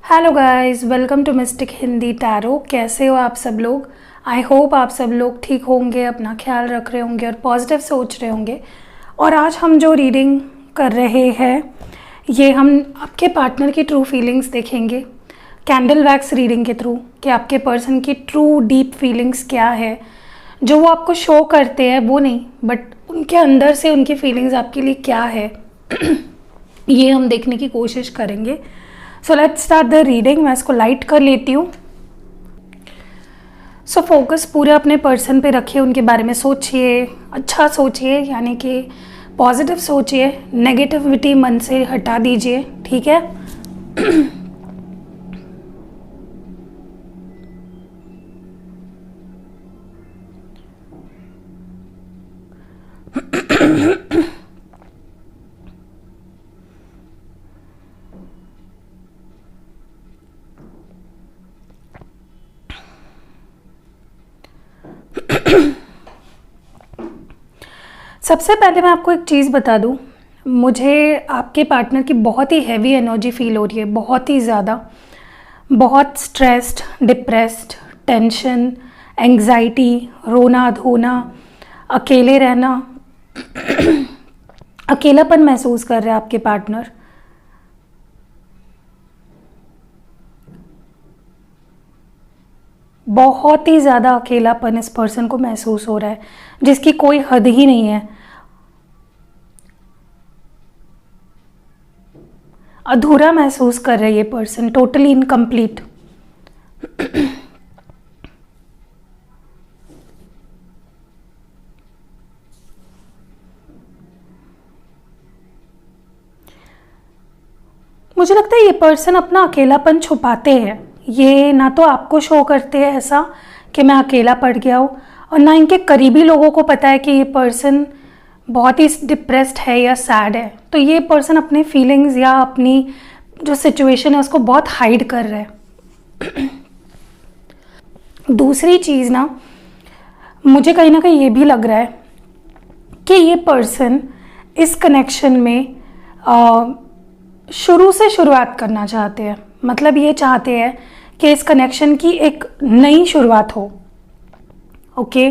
Hello guys, welcome to Mystic Hindi Tarot. कैसे हो आप सब लोग? आई होप आप सब लोग ठीक होंगे, अपना ख्याल रख रहे होंगे और पॉजिटिव सोच रहे होंगे। और आज हम जो रीडिंग कर रहे हैं ये हम आपके पार्टनर की ट्रू फीलिंग्स देखेंगे कैंडल वैक्स रीडिंग के थ्रू कि आपके पर्सन की ट्रू डीप फीलिंग्स क्या है। जो वो आपको शो करते हैं वो नहीं, बट उनके अंदर से उनकी फीलिंग्स आपके लिए क्या है ये हम देखने की कोशिश करेंगे। So let's start the reading. मैं इसको लाइट कर लेती हूँ। सो फोकस पूरे अपने पर्सन पे रखिए, उनके बारे में सोचिए, अच्छा सोचिए, यानी कि पॉजिटिव सोचिए, नेगेटिविटी मन से हटा दीजिए, ठीक है। सबसे पहले मैं आपको एक चीज़ बता दूं, मुझे आपके पार्टनर की बहुत ही हैवी एनर्जी फील हो रही है, बहुत ही ज़्यादा, बहुत स्ट्रेस्ड, डिप्रेस्ड, टेंशन, एंग्जाइटी, रोना धोना, अकेले रहना, अकेलापन महसूस कर रहे हैं आपके पार्टनर। बहुत ही ज़्यादा अकेलापन इस पर्सन को महसूस हो रहा है, जिसकी कोई हद ही नहीं है। अधूरा महसूस कर रहा है ये पर्सन, टोटली इनकम्प्लीट। मुझे लगता है ये पर्सन अपना अकेलापन छुपाते हैं। ये ना तो आपको शो करते हैं ऐसा कि मैं अकेला पड़ गया हूँ, और ना इनके करीबी लोगों को पता है कि ये पर्सन बहुत ही डिप्रेस्ड है या सैड है। तो ये पर्सन अपने फीलिंग्स या अपनी जो सिचुएशन है उसको बहुत हाइड कर रहा है। दूसरी चीज़ ना, मुझे कहीं ना कहीं ये भी लग रहा है कि ये पर्सन इस कनेक्शन में शुरू से शुरुआत करना चाहते हैं। मतलब ये चाहते हैं कि इस कनेक्शन की एक नई शुरुआत हो, ओके।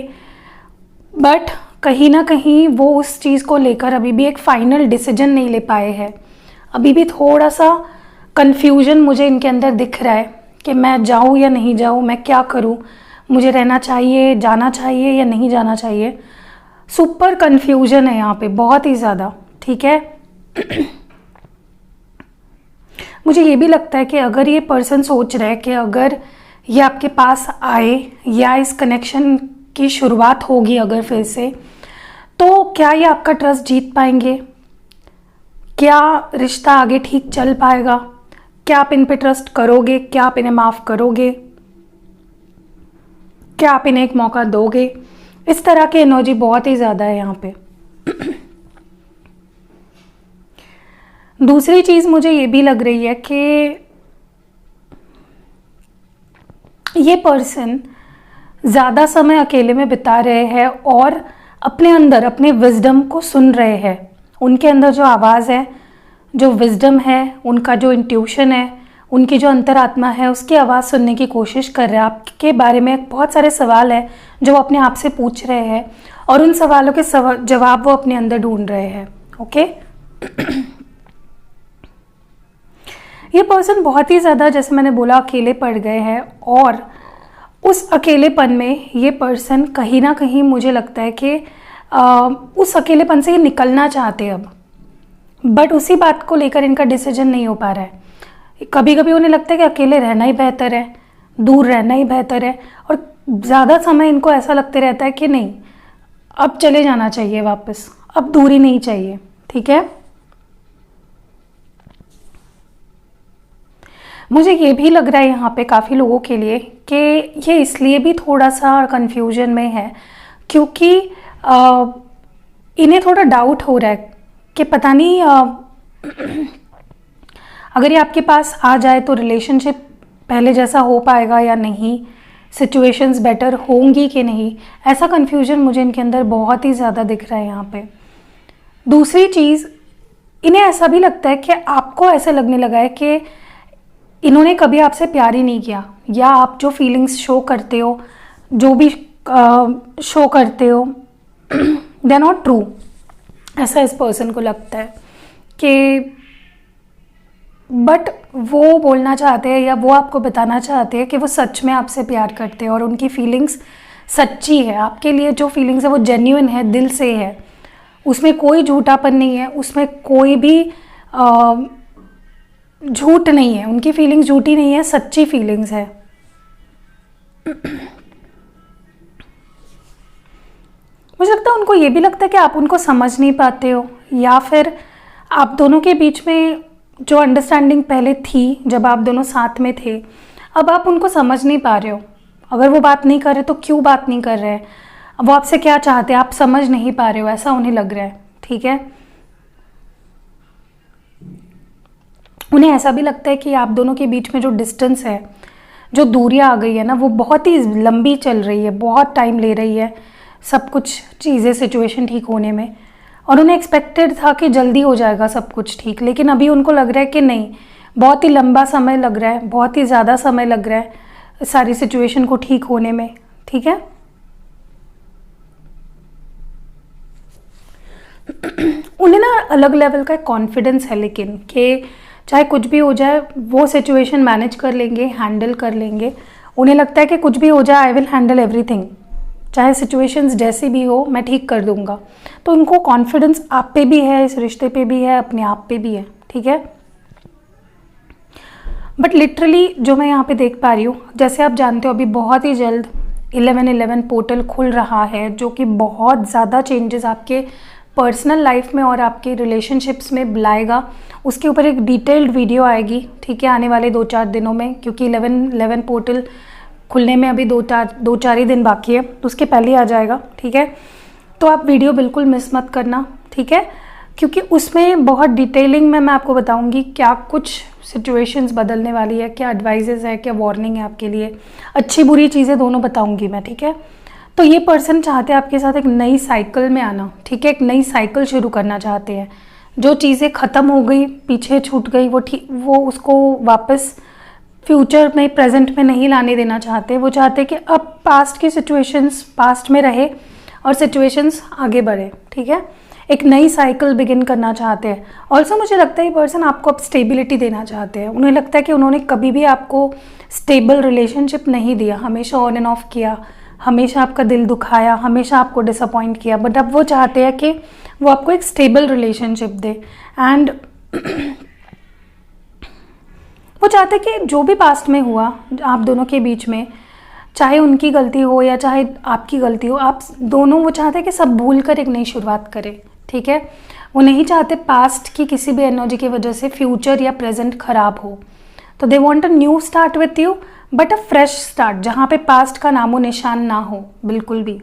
बट कहीं ना कहीं वो उस चीज़ को लेकर अभी भी एक फाइनल डिसीजन नहीं ले पाए हैं। अभी भी थोड़ा सा कंफ्यूजन मुझे इनके अंदर दिख रहा है कि मैं जाऊँ या नहीं जाऊँ, मैं क्या करूँ, मुझे रहना चाहिए, जाना चाहिए या नहीं जाना चाहिए। सुपर कंफ्यूजन है यहाँ पे, बहुत ही ज़्यादा, ठीक है। मुझे ये भी लगता है कि अगर ये पर्सन सोच रहा है कि अगर ये आपके पास आए या इस कनेक्शन की शुरुआत होगी अगर फिर से, तो क्या ये आपका ट्रस्ट जीत पाएंगे? क्या रिश्ता आगे ठीक चल पाएगा? क्या आप इन पे ट्रस्ट करोगे? क्या आप इन्हें माफ़ करोगे? क्या आप इन्हें एक मौका दोगे? इस तरह की एनर्जी बहुत ही ज़्यादा है यहाँ पे। दूसरी चीज़ मुझे ये भी लग रही है कि ये पर्सन ज़्यादा समय अकेले में बिता रहे हैं और अपने अंदर अपने विजडम को सुन रहे हैं। उनके अंदर जो आवाज़ है, जो विजडम है, उनका जो इंट्यूशन है, उनकी जो अंतरात्मा है, उसकी आवाज़ सुनने की कोशिश कर रहे हैं। आपके बारे में बहुत सारे सवाल हैं जो वो अपने आप से पूछ रहे हैं, और उन सवालों के जवाब वो अपने अंदर ढूंढ रहे हैं, ओके। ये पर्सन बहुत ही ज़्यादा, जैसे मैंने बोला, अकेले पड़ गए हैं, और उस अकेलेपन में ये पर्सन कहीं ना कहीं मुझे लगता है कि उस अकेलेपन से ये निकलना चाहते हैं अब, बट उसी बात को लेकर इनका डिसीजन नहीं हो पा रहा है। कभी कभी उन्हें लगता है कि अकेले रहना ही बेहतर है, दूर रहना ही बेहतर है, और ज़्यादा समय इनको ऐसा लगते रहता है कि नहीं, अब चले जाना चाहिए वापस, अब दूरी नहीं चाहिए, ठीक है। मुझे ये भी लग रहा है यहाँ पे काफ़ी लोगों के लिए कि ये इसलिए भी थोड़ा सा कंफ्यूजन में है क्योंकि इन्हें थोड़ा डाउट हो रहा है कि पता नहीं अगर ये आपके पास आ जाए तो रिलेशनशिप पहले जैसा हो पाएगा या नहीं, सिचुएशंस बेटर होंगी कि नहीं। ऐसा कंफ्यूजन मुझे इनके अंदर बहुत ही ज़्यादा दिख रहा है यहाँ पे। दूसरी चीज़, इन्हें ऐसा भी लगता है कि आपको ऐसे लगने लगा है कि इन्होंने कभी आपसे प्यार ही नहीं किया, या आप जो फीलिंग्स शो करते हो, जो भी शो करते हो, दे आर नॉट ट्रू। ऐसा इस पर्सन को लगता है कि, बट वो बोलना चाहते हैं या वो आपको बताना चाहते हैं कि वो सच में आपसे प्यार करते हैं और उनकी फीलिंग्स सच्ची है आपके लिए। जो फीलिंग्स है वो जेन्युइन है, दिल से है, उसमें कोई झूठापन नहीं है, उसमें कोई भी झूठ नहीं है। उनकी फीलिंग्स झूठी नहीं है, सच्ची फीलिंग्स है। मुझे लगता है उनको ये भी लगता है कि आप उनको समझ नहीं पाते हो, या फिर आप दोनों के बीच में जो अंडरस्टैंडिंग पहले थी जब आप दोनों साथ में थे, अब आप उनको समझ नहीं पा रहे हो। अगर वो बात नहीं कर रहे तो क्यों बात नहीं कर रहे हैं, वो आपसे क्या चाहते हैं आप समझ नहीं पा रहे हो, ऐसा उन्हें लग रहा है। ठीक है, उन्हें ऐसा भी लगता है कि आप दोनों के बीच में जो डिस्टेंस है, जो दूरियां आ गई है ना, वो बहुत ही लंबी चल रही है, बहुत टाइम ले रही है सब कुछ चीज़ें, सिचुएशन ठीक होने में। और उन्हें एक्सपेक्टेड था कि जल्दी हो जाएगा सब कुछ ठीक, लेकिन अभी उनको लग रहा है कि नहीं, बहुत ही लंबा समय लग रहा है, बहुत ही ज़्यादा समय लग रहा है सारी सिचुएशन को ठीक होने में। ठीक है, उन्हें ना अलग लेवल का कॉन्फिडेंस है, लेकिन कि चाहे कुछ भी हो जाए वो सिचुएशन मैनेज कर लेंगे, हैंडल कर लेंगे। उन्हें लगता है कि कुछ भी हो जाए आई विल हैंडल एवरीथिंग, चाहे सिचुएशंस जैसी भी हो मैं ठीक कर दूंगा। तो उनको कॉन्फिडेंस आप पे भी है, इस रिश्ते पे भी है, अपने आप पे भी है। ठीक है, बट लिटरली जो मैं यहाँ पे देख पा रही हूँ, जैसे आप जानते हो अभी बहुत ही जल्द 11/11 पोर्टल खुल रहा है, जो कि बहुत ज़्यादा चेंजेस आपके पर्सनल लाइफ में और आपके रिलेशनशिप्स में लाएगा। उसके ऊपर एक डिटेल्ड वीडियो आएगी, ठीक है, आने वाले 2-4 दिनों में, क्योंकि 11/11 पोर्टल खुलने में अभी 2-4 ही दिन बाकी है, तो उसके पहले ही आ जाएगा। ठीक है, तो आप वीडियो बिल्कुल मिस मत करना। ठीक है, क्योंकि उसमें बहुत डिटेलिंग में मैं आपको बताऊंगी क्या कुछ सिचुएशंस बदलने वाली है, क्या एडवाइजेस है, क्या वार्निंग है आपके लिए, अच्छी बुरी चीज़ें दोनों बताऊंगी मैं। ठीक है, तो ये पर्सन चाहते हैं आपके साथ एक नई साइकिल में आना। ठीक है, एक नई साइकिल शुरू करना चाहते हैं। जो चीज़ें ख़त्म हो गई, पीछे छूट गई, वो उसको वापस फ्यूचर में, प्रेजेंट में नहीं लाने देना चाहते। वो चाहते हैं कि अब पास्ट की सिचुएशंस पास्ट में रहे और सिचुएशंस आगे बढ़े। ठीक है, एक नई साइकिल बिगिन करना चाहते हैं। ऑल्सो मुझे लगता है ये पर्सन आपको अब स्टेबिलिटी देना चाहते हैं। उन्हें लगता है कि उन्होंने कभी भी आपको स्टेबल रिलेशनशिप नहीं दिया, हमेशा ऑन एंड ऑफ किया, हमेशा आपका दिल दुखाया, हमेशा आपको डिसअपॉइंट किया। बट अब वो चाहते हैं कि वो आपको एक स्टेबल रिलेशनशिप दे। एंड वो चाहते हैं कि जो भी पास्ट में हुआ आप दोनों के बीच में, चाहे उनकी गलती हो या चाहे आपकी गलती हो, आप दोनों, वो चाहते हैं कि सब भूल कर एक नई शुरुआत करें। ठीक है, वो नहीं चाहते पास्ट की किसी भी एनर्जी की वजह से फ्यूचर या प्रेजेंट खराब हो। तो they want a new start with you, but a fresh start, जहाँ पे पास्ट का नामो निशान ना हो बिल्कुल भी।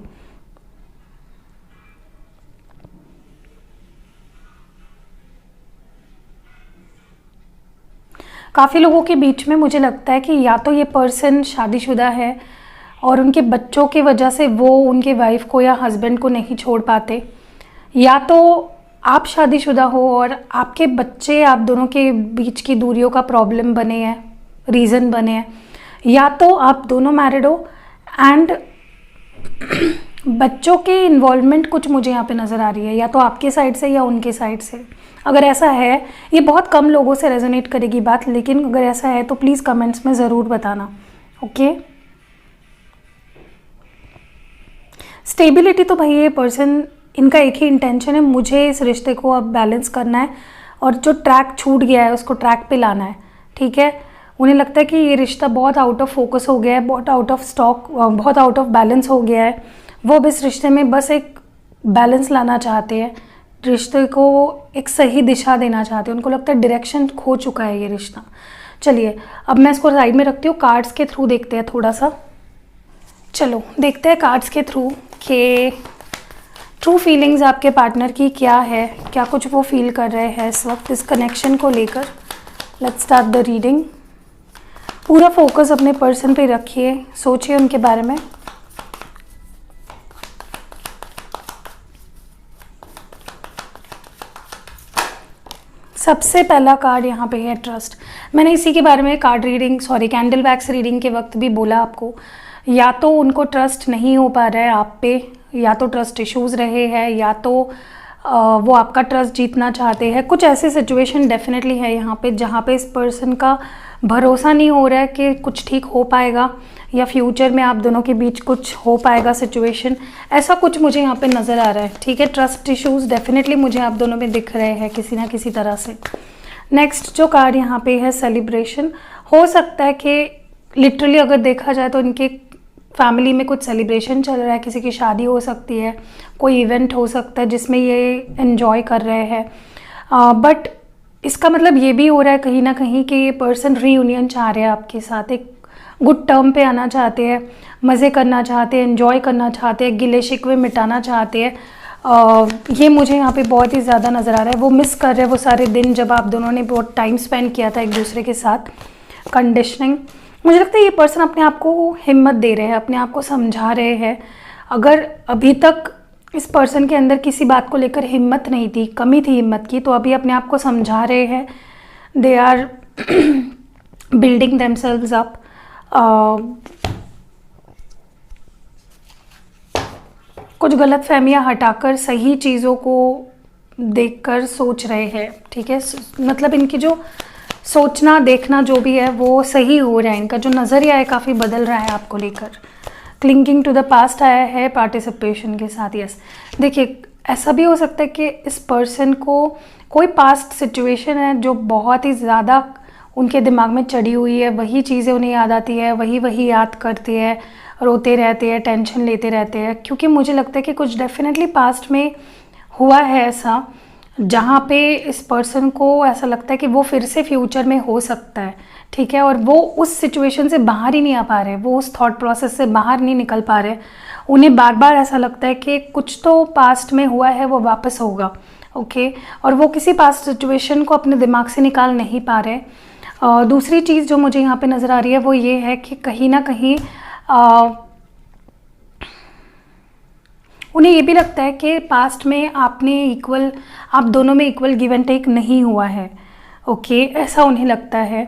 काफ़ी लोगों के बीच में मुझे लगता है कि या तो ये पर्सन शादीशुदा है और उनके बच्चों की वजह से वो उनके वाइफ को या हस्बैंड को नहीं छोड़ पाते, या तो आप शादीशुदा हो और आपके बच्चे आप दोनों के बीच की दूरियों का प्रॉब्लम बने हैं, रीज़न बने हैं, या तो आप दोनों मैरिड हो एंड बच्चों के इन्वॉल्वमेंट कुछ मुझे यहाँ पे नज़र आ रही है, या तो आपके साइड से या उनके साइड से। अगर ऐसा है, ये बहुत कम लोगों से रेजोनेट करेगी बात, लेकिन अगर ऐसा है तो प्लीज़ कमेंट्स में ज़रूर बताना। ओके, स्टेबिलिटी तो भाई ये पर्सन, इनका एक ही इंटेंशन है, मुझे इस रिश्ते को अब बैलेंस करना है और जो ट्रैक छूट गया है उसको ट्रैक पे लाना है। ठीक है, उन्हें लगता है कि ये रिश्ता बहुत आउट ऑफ फोकस हो गया है, बहुत आउट ऑफ स्टॉक, बहुत आउट ऑफ बैलेंस हो गया है। वो अब इस रिश्ते में बस एक बैलेंस लाना चाहते हैं, रिश्ते को एक सही दिशा देना चाहते हैं। उनको लगता है डायरेक्शन खो चुका है ये रिश्ता। चलिए अब मैं इसको साइड में रखती हूँ, कार्ड्स के थ्रू देखते हैं थोड़ा सा। चलो देखते हैं कार्ड्स के थ्रू कि ट्रू फीलिंग्स आपके पार्टनर की क्या है, क्या कुछ वो फील कर रहे हैं इस वक्त इस कनेक्शन को लेकर। Let's start the reading. पूरा फोकस अपने पर्सन पे रखिए, सोचिए उनके बारे में। सबसे पहला कार्ड यहाँ पे है ट्रस्ट। मैंने इसी के बारे में कैंडल वैक्स रीडिंग के वक्त भी बोला आपको, या तो उनको ट्रस्ट नहीं हो पा रहा है आप पे, या तो ट्रस्ट इश्यूज़ रहे हैं, या तो वो आपका ट्रस्ट जीतना चाहते हैं। कुछ ऐसी सिचुएशन डेफिनेटली है यहाँ पे जहाँ पे इस पर्सन का भरोसा नहीं हो रहा है कि कुछ ठीक हो पाएगा या फ्यूचर में आप दोनों के बीच कुछ हो पाएगा सिचुएशन, ऐसा कुछ मुझे यहाँ पे नज़र आ रहा है। ठीक है, ट्रस्ट इश्यूज़ डेफिनेटली मुझे आप दोनों में दिख रहे हैं किसी ना किसी तरह से। नेक्स्ट जो कार्ड यहाँ पे है सेलिब्रेशन। हो सकता है कि लिटरली अगर देखा जाए तो इनके फैमिली में कुछ सेलिब्रेशन चल रहा है, किसी की शादी हो सकती है, कोई इवेंट हो सकता है जिसमें ये एंजॉय कर रहे हैं। बट इसका मतलब ये भी हो रहा है कहीं ना कहीं कि ये पर्सन रीयूनियन चाह रहे हैं आपके साथ, एक गुड टर्म पे आना चाहते हैं, मज़े करना चाहते हैं, एंजॉय करना चाहते हैं, गिले शिकवे मिटाना चाहते हैं। ये मुझे यहाँ पे बहुत ही ज़्यादा नज़र आ रहा है। वो मिस कर रहे हैं वो सारे दिन जब आप दोनों ने बहुत टाइम स्पेंड किया था एक दूसरे के साथ। कंडीशनिंग, मुझे लगता है ये पर्सन अपने आप को हिम्मत दे रहे हैं, अपने आप को समझा रहे हैं। अगर अभी तक इस पर्सन के अंदर किसी बात को लेकर हिम्मत नहीं थी, कमी थी हिम्मत की, तो अभी अपने आप को समझा रहे हैं। They are building themselves up. कुछ गलत फहमियाँ हटाकर सही चीज़ों को देखकर सोच रहे हैं। ठीक है, मतलब इनकी जो सोचना देखना जो भी है वो सही हो रहा है, इनका जो नज़रिया है काफ़ी बदल रहा है आपको लेकर। क्लिंगिंग टू द पास्ट आया है पार्टिसिपेशन के साथ। यस, देखिए ऐसा भी हो सकता है कि इस पर्सन को कोई पास्ट सिचुएशन है जो बहुत ही ज़्यादा उनके दिमाग में चढ़ी हुई है, वही चीज़ें उन्हें याद आती है, वही याद करते हैं, रोते रहते हैं, टेंशन लेते रहते हैं। क्योंकि मुझे लगता है कि कुछ डेफिनेटली पास्ट में हुआ है ऐसा जहाँ पे इस पर्सन को ऐसा लगता है कि वो फिर से फ्यूचर में हो सकता है। ठीक है, और वो उस सिचुएशन से बाहर ही नहीं आ पा रहे, वो उस थॉट प्रोसेस से बाहर नहीं निकल पा रहे। उन्हें बार बार ऐसा लगता है कि कुछ तो पास्ट में हुआ है वो वापस होगा। ओके, और वो किसी पास्ट सिचुएशन को अपने दिमाग से निकाल नहीं पा रहे। दूसरी चीज़ जो मुझे यहाँ पे नज़र आ रही है वो ये है कि कहीं ना कहीं उन्हें ये भी लगता है कि पास्ट में आप दोनों में इक्वल गिव एंड टेक नहीं हुआ है। ओके, ऐसा उन्हें लगता है।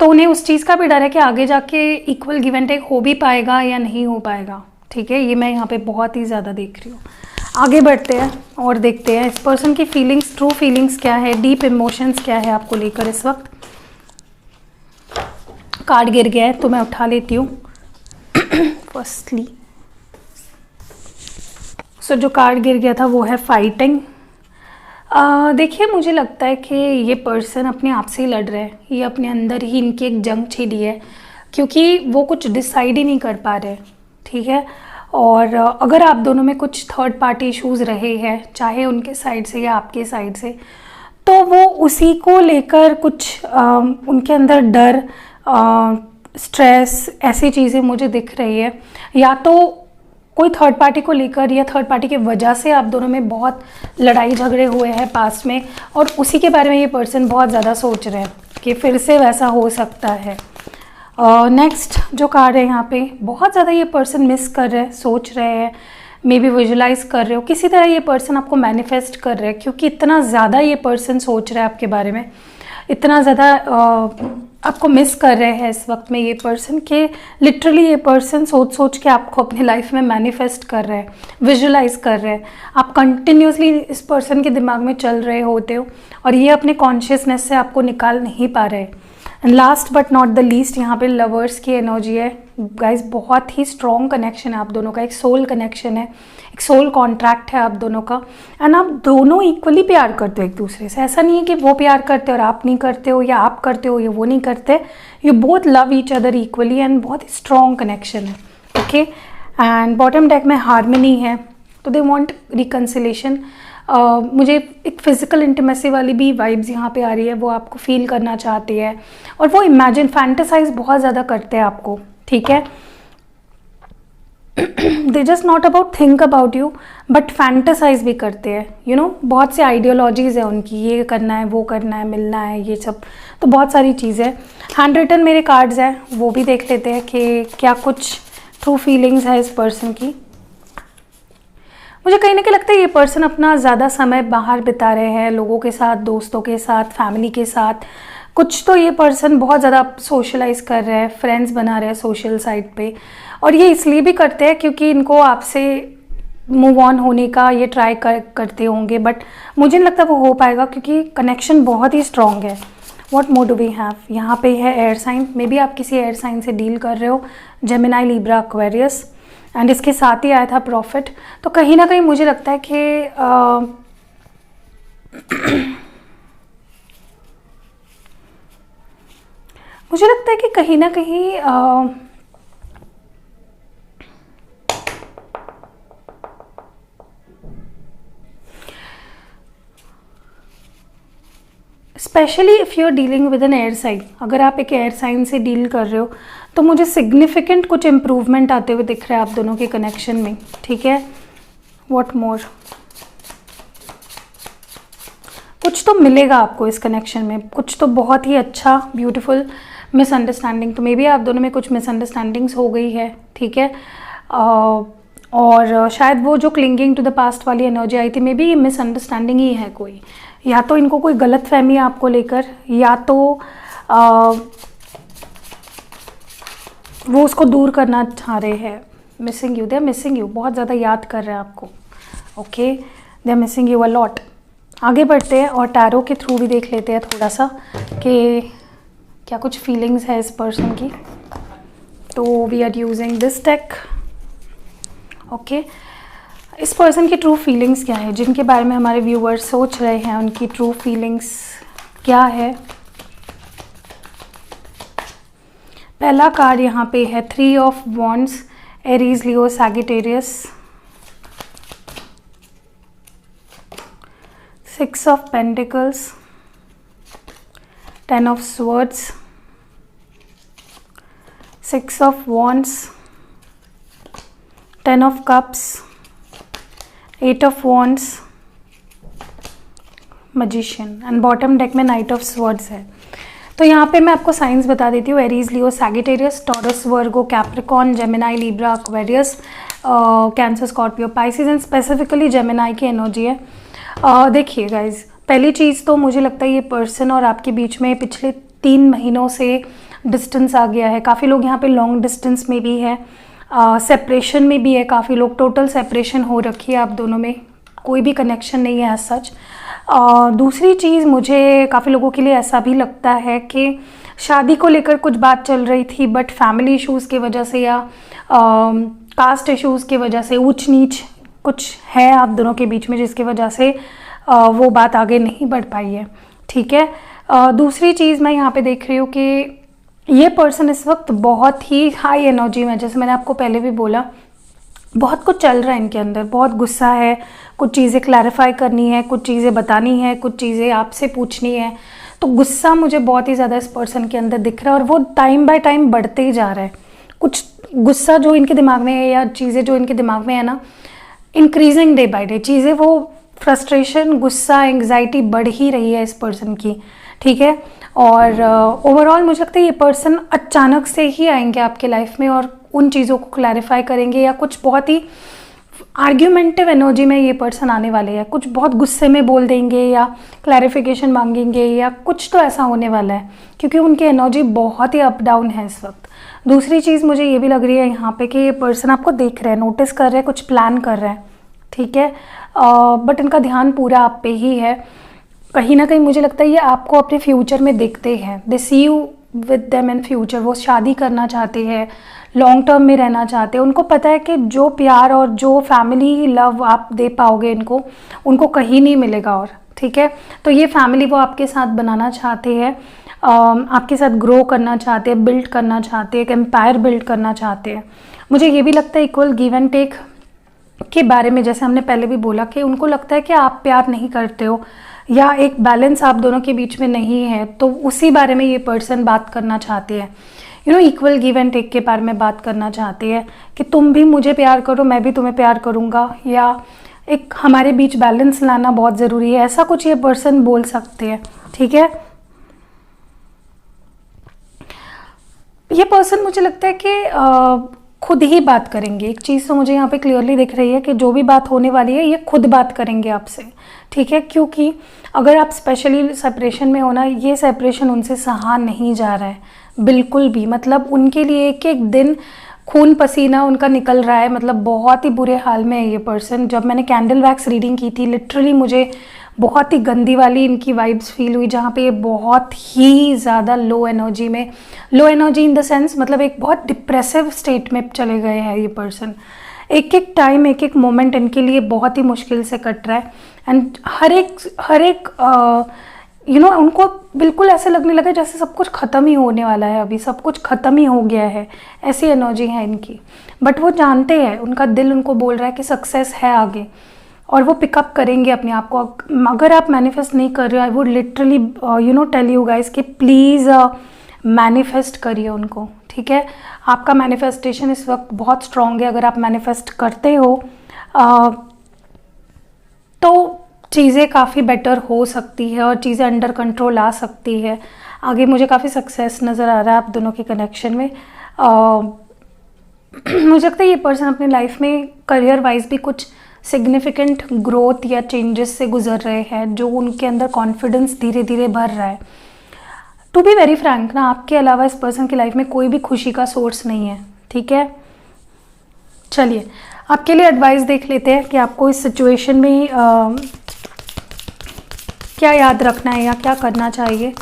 तो उन्हें उस चीज़ का भी डर है कि आगे जाके इक्वल गिव एंड टेक हो भी पाएगा या नहीं हो पाएगा। ठीक है, ये मैं यहाँ पे बहुत ही ज़्यादा देख रही हूँ। आगे बढ़ते हैं और देखते हैं इस पर्सन की फीलिंग्स, ट्रू फीलिंग्स क्या है, डीप इमोशंस क्या है आपको लेकर इस वक्त। कार्ड गिर गया है तो मैं उठा लेती हूँ। फर्स्टली जो कार्ड गिर गया था वो है फाइटिंग। देखिए मुझे लगता है कि ये पर्सन अपने आप से ही लड़ रहे हैं, ये अपने अंदर ही इनकी एक जंग छिड़ी है क्योंकि वो कुछ डिसाइड ही नहीं कर पा रहे। ठीक है, और अगर आप दोनों में कुछ थर्ड पार्टी इश्यूज़ रहे हैं, चाहे उनके साइड से या आपके साइड से, तो वो उसी को लेकर कुछ उनके अंदर डर, स्ट्रेस, ऐसी चीज़ें मुझे दिख रही है। या तो कोई थर्ड पार्टी को लेकर या थर्ड पार्टी की वजह से आप दोनों में बहुत लड़ाई झगड़े हुए हैं पास्ट में, और उसी के बारे में ये पर्सन बहुत ज़्यादा सोच रहे हैं कि फिर से वैसा हो सकता है। नेक्स्ट जो कार्ड है यहाँ पे, बहुत ज़्यादा ये पर्सन मिस कर रहे हैं, सोच रहे हैं, मे बी विजुलाइज कर रहे हो, किसी तरह ये पर्सन आपको मैनिफेस्ट कर रहे हैं क्योंकि इतना ज़्यादा ये पर्सन सोच रहा है आपके बारे में, इतना ज़्यादा आपको मिस कर रहे हैं इस वक्त में ये पर्सन के लिटरली ये पर्सन सोच के आपको अपनी लाइफ में मैनिफेस्ट कर रहे हैं, विजुलाइज कर रहे हैं। आप कंटिन्यूसली इस पर्सन के दिमाग में चल रहे होते हो और ये अपने कॉन्शियसनेस से आपको निकाल नहीं पा रहे। And last but not the least यहाँ पे लवर्स की एनर्जी है गाइज, बहुत ही स्ट्रॉन्ग कनेक्शन है आप दोनों का, एक सोल कनेक्शन है, एक सोल कॉन्ट्रैक्ट है आप दोनों का। एंड आप दोनों इक्वली प्यार करते हो एक दूसरे से, ऐसा नहीं है कि वो प्यार करते हो और आप नहीं करते हो, या आप करते हो या वो नहीं करते, you both love each other equally and बहुत ही स्ट्रॉन्ग कनेक्शन है। ओके, एंड बॉटम डेक में हार्मनी है, तो दे वॉन्ट रिकन्सिलेशन। मुझे एक फिजिकल इंटीमेसी वाली भी वाइब्स यहाँ पे आ रही है, वो आपको फील करना चाहती है और वो इमेजिन फैंटेसाइज बहुत ज़्यादा करते हैं आपको। ठीक है, they just not about think about you but fantasise भी करते हैं। यू नो, बहुत सी आइडियोलॉजीज़ है उनकी, ये करना है, वो करना है, मिलना है, ये सब, तो बहुत सारी चीज़ें। हैंड रिटन मेरे कार्ड्स हैं, वो भी देख लेते हैं कि क्या कुछ ट्रू फीलिंग्स है इस पर्सन की। मुझे कहीं ना कहीं लगता है ये पर्सन अपना ज़्यादा समय बाहर बिता रहे हैं, लोगों के साथ, दोस्तों के साथ, फैमिली के साथ। कुछ तो ये पर्सन बहुत ज़्यादा सोशलाइज कर रहे हैं, फ्रेंड्स बना रहे हैं सोशल साइट पे, और ये इसलिए भी करते हैं क्योंकि इनको आपसे मूव ऑन होने का ये ट्राई करते होंगे, बट मुझे नहीं लगता वो हो पाएगा क्योंकि कनेक्शन बहुत ही स्ट्रॉन्ग है। What more do we have, यहाँ पे है एयर साइन। मे बी आप किसी एयर साइन से डील कर रहे हो, जेमिनाई, लिब्रा, एक्वेरियस, एंड इसके साथ ही आया था प्रॉफिट। तो कहीं ना कहीं मुझे लगता है कि मुझे लगता है कि कहीं ना कहीं specially if you are dealing with an air sign, अगर आप एक एयर साइन से डील कर रहे हो तो मुझे सिग्निफिकेंट कुछ इम्प्रूवमेंट आते हुए दिख रहा है आप दोनों के कनेक्शन में, ठीक है। व्हाट मोर, कुछ तो मिलेगा आपको इस कनेक्शन में, कुछ तो बहुत ही अच्छा ब्यूटीफुल मिसअंडरस्टैंडिंग। तो मे बी आप दोनों में कुछ मिसअंडरस्टैंडिंग्स हो गई है, ठीक है। और शायद वो जो क्लिंगिंग टू द पास्ट वाली एनर्जी आई थी, मे बी ये मिसअंडरस्टैंडिंग ही है कोई, या तो इनको कोई गलत फहमी है आपको लेकर, या तो वो उसको दूर करना चाह रहे हैं। Missing you, they are missing you, बहुत ज़्यादा याद कर रहे हैं आपको, okay, they are missing you a lot. आगे बढ़ते हैं और टैरो के थ्रू भी देख लेते हैं थोड़ा सा कि क्या कुछ फीलिंग्स है इस पर्सन की। तो we are using this deck, okay. इस पर्सन की ट्रू फीलिंग्स क्या है, जिनके बारे में हमारे व्यूअर्स सोच रहे हैं, उनकी ट्रू फीलिंग्स क्या है। पहला कार्ड यहाँ पे है 3 of wands, Aries, Leo, Sagittarius. 6 of pentacles, 10 of swords, 6 of wands, 10 of cups, 8 of wands, magician, and bottom deck में नाइट ऑफ स्वर्ड्स है। तो यहाँ पे मैं आपको साइंस बता देती हूँ। Aries, Leo, Sagittarius, taurus, Virgo, Capricorn, Gemini, Libra, Aquarius, cancer, Scorpio, Pisces, and specifically Gemini की एनर्जी है। देखिए गाइज, पहली चीज़ तो मुझे लगता है ये पर्सन और आपके बीच में पिछले 3 महीनों से डिस्टेंस आ गया है। काफ़ी लोग यहाँ पे लॉन्ग डिस्टेंस में भी है, सेपरेशन में भी है, काफ़ी लोग टोटल सेपरेशन हो रखी है आप दोनों में, कोई भी कनेक्शन नहीं है एज सच। दूसरी चीज़, मुझे काफ़ी लोगों के लिए ऐसा भी लगता है कि शादी को लेकर कुछ बात चल रही थी, बट फैमिली इश्यूज़ की वजह से या कास्ट इश्यूज़ की वजह से, ऊंच नीच कुछ है आप दोनों के बीच में, जिसकी वजह से वो बात आगे नहीं बढ़ पाई है, ठीक है। दूसरी चीज़ मैं यहाँ पे देख रही हूँ कि ये पर्सन इस वक्त बहुत ही हाई एनर्जी में, जैसे मैंने आपको पहले भी बोला, बहुत कुछ चल रहा है इनके अंदर, बहुत गुस्सा है, कुछ चीज़ें क्लैरिफाई करनी है, कुछ चीज़ें बतानी है, कुछ चीज़ें आपसे पूछनी है। तो गुस्सा मुझे बहुत ही ज़्यादा इस पर्सन के अंदर दिख रहा है, और वो टाइम बाय टाइम बढ़ते ही जा रहा है। कुछ गुस्सा जो इनके दिमाग में है, या चीज़ें जो इनके दिमाग में है ना, इंक्रीजिंग डे बाय डे चीज़ें, वो फ्रस्ट्रेशन, गुस्सा, एंग्जाइटी बढ़ ही रही है इस पर्सन की, ठीक है। और ओवरऑल मुझे लगता है ये पर्सन अचानक से ही आएंगे आपके लाइफ में और उन चीज़ों को क्लैरिफाई करेंगे, या कुछ बहुत ही आर्ग्यूमेंटिव एनर्जी में ये पर्सन आने वाले हैं, कुछ बहुत गुस्से में बोल देंगे या क्लैरिफिकेशन मांगेंगे, या कुछ तो ऐसा होने वाला है, क्योंकि उनकी एनर्जी बहुत ही अप डाउन है इस वक्त। दूसरी चीज़ मुझे ये भी लग रही है यहाँ पे कि ये पर्सन आपको देख रहे हैं, नोटिस कर रहे हैं, कुछ प्लान कर रहे हैं, ठीक है। बट इनका ध्यान पूरा आप पे ही है। कहीं ना कहीं मुझे लगता है ये आपको अपने फ्यूचर में देखते हैं, they see you with them in future. वो शादी करना चाहते हैं, लॉन्ग टर्म में रहना चाहते हैं। उनको पता है कि जो प्यार और जो फैमिली लव आप दे पाओगे इनको, उनको कहीं नहीं मिलेगा और, ठीक है। तो ये फैमिली वो आपके साथ बनाना चाहते हैं, आपके साथ ग्रो करना चाहते हैं, बिल्ड करना चाहते हैं, एक एम्पायर बिल्ड करना चाहते हैं। मुझे ये भी लगता है इक्वल गिव एंड टेक के बारे में, जैसे हमने पहले भी बोला कि उनको लगता है कि आप प्यार नहीं करते हो, या एक बैलेंस आप दोनों के बीच में नहीं है, तो उसी बारे में ये पर्सन बात करना चाहते हैं। You know, equal give and take के बारे में बात करना चाहते हैं कि तुम भी मुझे प्यार करो, मैं भी तुम्हें प्यार करूँगा, या एक हमारे बीच बैलेंस लाना बहुत ज़रूरी है, ऐसा कुछ ये पर्सन बोल सकते हैं, ठीक है। ये पर्सन मुझे लगता है कि खुद ही बात करेंगे। एक चीज़ तो मुझे यहाँ पे क्लियरली दिख रही है कि जो भी बात होने वाली है ये खुद बात करेंगे आपसे, ठीक है। क्योंकि अगर आप स्पेशली सेपरेशन में हो ना, ये सेपरेशन उनसे सहा नहीं जा रहा है बिल्कुल भी। मतलब उनके लिए एक एक दिन खून पसीना उनका निकल रहा है, मतलब बहुत ही बुरे हाल में है ये पर्सन। जब मैंने कैंडल वैक्स रीडिंग की थी, लिटरली मुझे बहुत ही गंदी वाली इनकी वाइब्स फील हुई, जहाँ पे ये बहुत ही ज़्यादा लो एनर्जी में, low energy in the sense मतलब एक बहुत डिप्रेसिव स्टेट में चले गए हैं ये पर्सन। एक एक टाइम, एक एक मोमेंट इनके लिए बहुत ही मुश्किल से कट रहा है। एंड हर एक उनको बिल्कुल ऐसे लगने लगा जैसे सब कुछ ख़त्म ही होने वाला है, अभी सब कुछ ख़त्म ही हो गया है, ऐसी एनर्जी है इनकी। बट वो जानते हैं, उनका दिल उनको बोल रहा है कि सक्सेस है आगे, और वो पिकअप करेंगे अपने आप को। अगर आप मैनिफेस्ट नहीं कर रहे हो, I would literally tell you guys कि प्लीज़ मैनिफेस्ट करिए उनको, ठीक है। आपका मैनिफेस्टेशन इस वक्त बहुत स्ट्रॉन्ग है। अगर आप मैनिफेस्ट करते हो तो चीज़ें काफ़ी बेटर हो सकती है और चीज़ें अंडर कंट्रोल आ सकती है। आगे मुझे काफ़ी सक्सेस नज़र आ रहा है आप दोनों के कनेक्शन में। मुझे लगता है ये पर्सन अपने लाइफ में करियर वाइज भी कुछ सिग्निफिकेंट ग्रोथ या चेंजेस से गुजर रहे हैं, जो उनके अंदर कॉन्फिडेंस धीरे धीरे भर रहा है। टू बी वेरी फ्रैंक ना, आपके अलावा इस पर्सन की लाइफ में कोई भी खुशी का सोर्स नहीं है, ठीक है। चलिए आपके लिए एडवाइस देख लेते हैं कि आपको इस सिचुएशन में क्या याद रखना है या क्या करना चाहिए।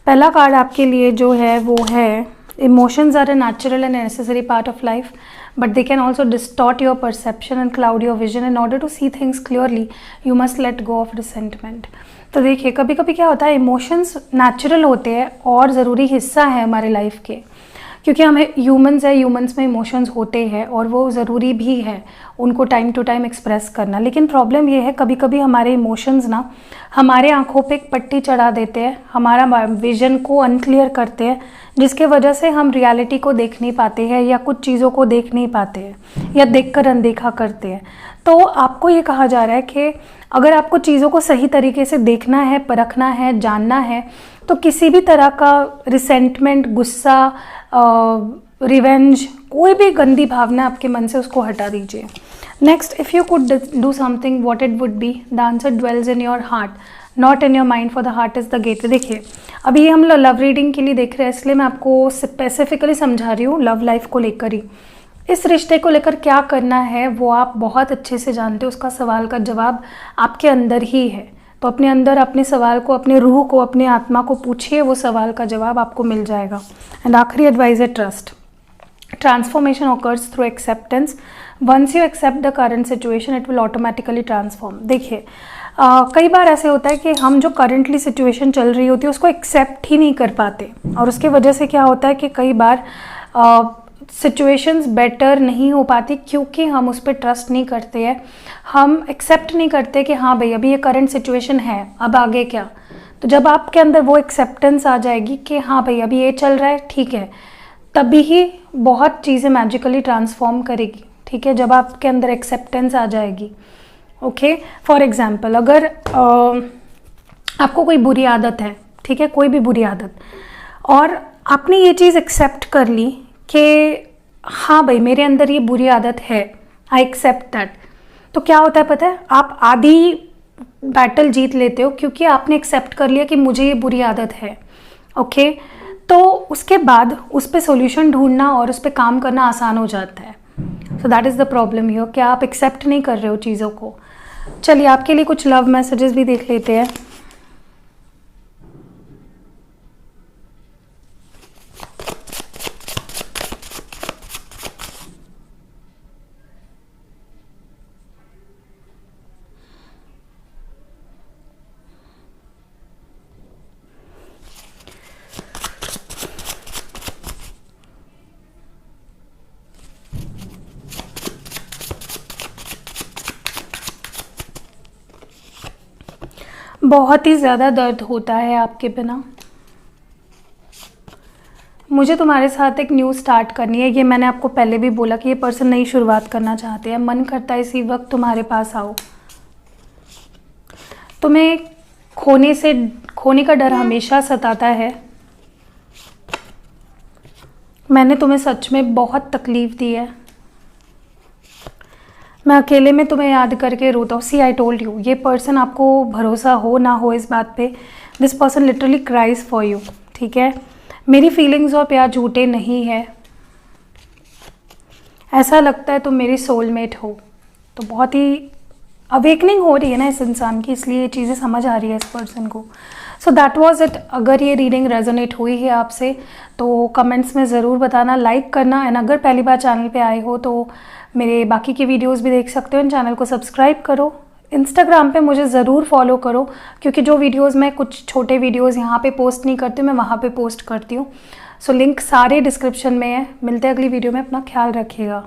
पहला कार्ड आपके लिए जो है वो है, emotions are a natural and necessary part of life, but they can also distort your perception and cloud your vision. In order to see things clearly, you must let go of resentment. तो देखिए कभी कभी क्या होता है, emotions natural होते हैं और ज़रूरी हिस्सा है हमारे लाइफ के, क्योंकि हमें ह्यूमंस है, ह्यूमंस में इमोशंस होते हैं और वो ज़रूरी भी है उनको टाइम टू टाइम एक्सप्रेस करना। लेकिन प्रॉब्लम ये है कभी कभी हमारे इमोशंस ना हमारे आंखों पे एक पट्टी चढ़ा देते हैं, हमारा विजन को अनक्लियर करते हैं, जिसके वजह से हम रियलिटी को देख नहीं पाते हैं या कुछ चीज़ों को देख नहीं पाते हैं या देखकर अनदेखा करते हैं। तो आपको ये कहा जा रहा है कि अगर आपको चीज़ों को सही तरीके से देखना है, परखना है, जानना है, तो किसी भी तरह का रिसेंटमेंट, गुस्सा, रिवेंज, कोई भी गंदी भावना आपके मन से उसको हटा दीजिए। Next, if you could do something what it would be, the answer dwells in your heart not in your mind, for the heart is the gate. देखिए अभी हम लव रीडिंग के लिए देख रहे हैं, इसलिए मैं आपको स्पेसिफिकली समझा रही हूँ लव लाइफ को लेकर ही। इस रिश्ते को लेकर क्या करना है वो आप बहुत अच्छे से जानते हो, उसका सवाल का जवाब आपके अंदर ही है। तो अपने अंदर अपने सवाल को, अपने रूह को, अपने आत्मा को पूछिए, वो सवाल का जवाब आपको मिल जाएगा। एंड आखिरी एडवाइस है trust. Transformation occurs through acceptance. Once you accept the current situation it will automatically transform. देखिए कई बार ऐसे होता है कि हम जो करंटली सिचुएशन चल रही होती है उसको एक्सेप्ट ही नहीं कर पाते, और उसके वजह से क्या होता है कि कई बार सिचुएशंस बेटर नहीं हो पाती, क्योंकि हम उस पर ट्रस्ट नहीं करते हैं। हम एक्सेप्ट नहीं करते कि हाँ भाई अभी ये करंट सिचुएशन है, अब आगे क्या। तो जब आपके अंदर वो एक्सेप्टेंस आ जाएगी कि हाँ भाई अभी ये चल रहा है, ठीक है, तभी ही बहुत चीज़ें मैजिकली ट्रांसफॉर्म करेगी, ठीक है, जब आपके अंदर एक्सेप्टेंस आ जाएगी। ओके, फॉर एग्जाम्पल अगर आपको कोई बुरी आदत है, ठीक है, कोई भी बुरी आदत, और आपने ये चीज़ एक्सेप्ट कर ली कि हाँ भाई मेरे अंदर ये बुरी आदत है, आई एक्सेप्ट दैट, तो क्या होता है पता है, आप आधी बैटल जीत लेते हो, क्योंकि आपने एक्सेप्ट कर लिया कि मुझे ये बुरी आदत है। ओके, तो उसके बाद उस पर सोल्यूशन ढूंढना और उस पर काम करना आसान हो जाता है। So that is the problem here कि आप एक्सेप्ट नहीं कर रहे हो चीज़ों को। चलिए आपके लिए कुछ लव मैसेजेस भी देख लेते हैं। बहुत ही ज़्यादा दर्द होता है आपके बिना। मुझे तुम्हारे साथ एक न्यू स्टार्ट करनी है, ये मैंने आपको पहले भी बोला कि ये पर्सन नई शुरुआत करना चाहते हैं। मन करता है इसी वक्त तुम्हारे पास आओ। तुम्हें खोने का डर हमेशा सताता है। मैंने तुम्हें सच में बहुत तकलीफ़ दी है, मैं अकेले में तुम्हें याद करके रोता हूँ। सी आई टोल्ड यू, ये पर्सन, आपको भरोसा हो ना हो इस बात पे, this person literally cries for you, ठीक है। मेरी फीलिंग्स और प्यार झूठे नहीं है, ऐसा लगता है तुम मेरी सोलमेट हो। तो बहुत ही अवेकनिंग हो रही है ना इस इंसान की, इसलिए ये चीज़ें समझ आ रही है इस पर्सन को। So that was it. अगर ये रीडिंग रेजोनेट हुई है आपसे तो कमेंट्स में ज़रूर बताना, लाइक करना, एंड अगर पहली बार चैनल पे आए हो तो मेरे बाकी के वीडियोस भी देख सकते हो। इन चैनल को सब्सक्राइब करो, इंस्टाग्राम पे मुझे ज़रूर फॉलो करो, क्योंकि जो वीडियोस मैं कुछ छोटे वीडियोस यहाँ पे पोस्ट नहीं करती, मैं वहाँ पे पोस्ट करती हूँ। सो लिंक सारे डिस्क्रिप्शन में है। मिलते हैं अगली वीडियो में, अपना ख्याल रखिएगा।